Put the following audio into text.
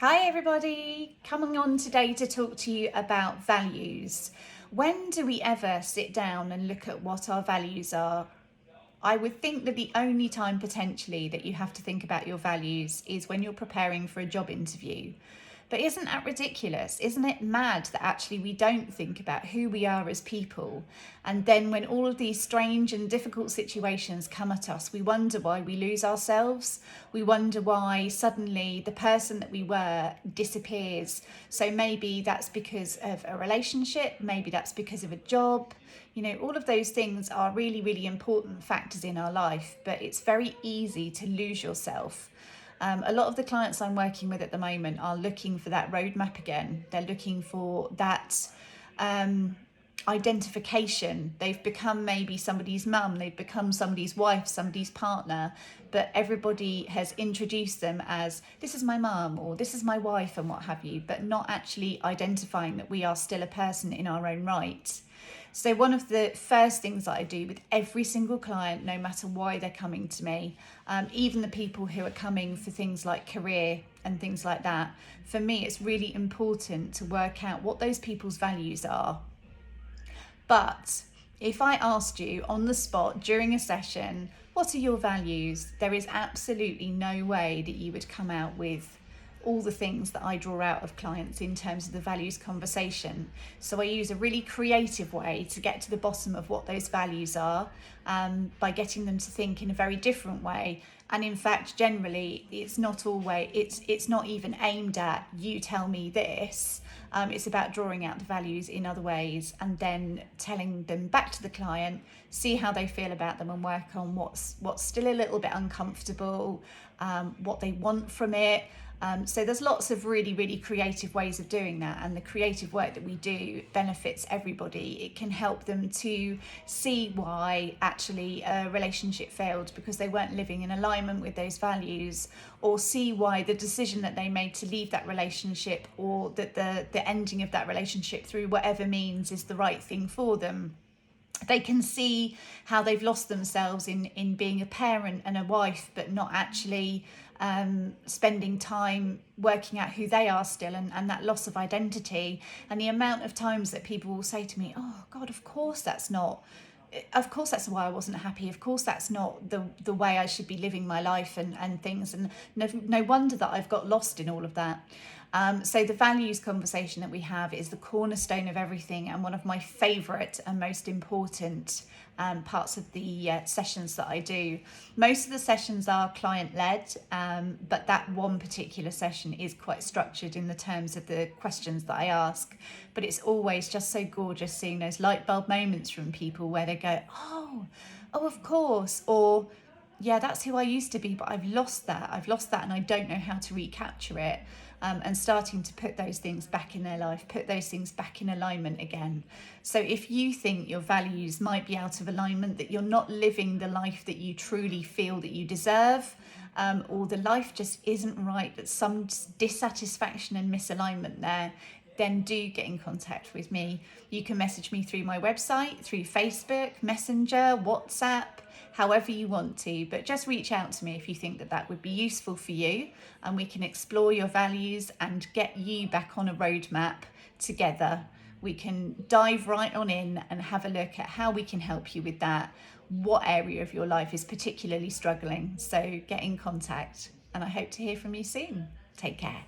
Hi everybody, coming on today to talk to you about values. When do we ever sit down and look at what our values are? I would think that the only time potentially that you have to think about your values is when you're preparing for a job interview. But isn't that ridiculous? Isn't it mad that actually we don't think about who we are as people? And then when all of these strange and difficult situations come at us, we wonder why we lose ourselves. We wonder why suddenly the person that we were disappears. So maybe that's because of a relationship, maybe that's because of a job. All of those things are really, really important factors in our life, but it's very easy to lose yourself. A lot of the clients I'm working with at the moment are looking for that roadmap again. They're looking for that identification. They've become maybe somebody's mum, they've become somebody's wife, somebody's partner, but everybody has introduced them as this is my mum or this is my wife and what have you, but not actually identifying that we are still a person in our own right. So one of the first things that I do with every single client, no matter why they're coming to me, even the people who are coming for things like career and things like that, for me it's really important to work out what those people's values are. But if I asked you on the spot during a session, what are your values? There is absolutely no way that you would come out with all the things that I draw out of clients in terms of the values conversation. So I use a really creative way to get to the bottom of what those values are, by getting them to think in a very different way. And in fact, generally, it's not even aimed at you tell me this. It's about drawing out the values in other ways and then telling them back to the client, see how they feel about them and work on what's still a little bit uncomfortable, what they want from it. So there's lots of really, really creative ways of doing that, and the creative work that we do benefits everybody. It can help them to see why actually a relationship failed because they weren't living in alignment with those values, or see why the decision that they made to leave that relationship, or that the ending of that relationship through whatever means, is the right thing for them. They can see how they've lost themselves in being a parent and a wife, but not actually spending time working out who they are still, and that loss of identity. And the amount of times that people will say to me, oh God, of course that's why I wasn't happy. Of course that's not the way I should be living my life and things. And no wonder that I've got lost in all of that. So the values conversation that we have is the cornerstone of everything, and one of my favourite and most important parts of the sessions that I do. Most of the sessions are client-led, but that one particular session is quite structured in the terms of the questions that I ask. But it's always just so gorgeous seeing those light bulb moments from people where they go, oh, of course, or yeah, that's who I used to be, but I've lost that and I don't know how to recapture it. And starting to put those things back in their life, put those things back in alignment again. So if you think your values might be out of alignment, that you're not living the life that you truly feel that you deserve, or the life just isn't right, that some dissatisfaction and misalignment there, then do get in contact with me. You can message me through my website, through Facebook, Messenger, WhatsApp, however you want to, but just reach out to me if you think that would be useful for you, and we can explore your values and get you back on a roadmap together. We can dive right on in and have a look at how we can help you with that, what area of your life is particularly struggling. So get in contact, and I hope to hear from you soon. Take care.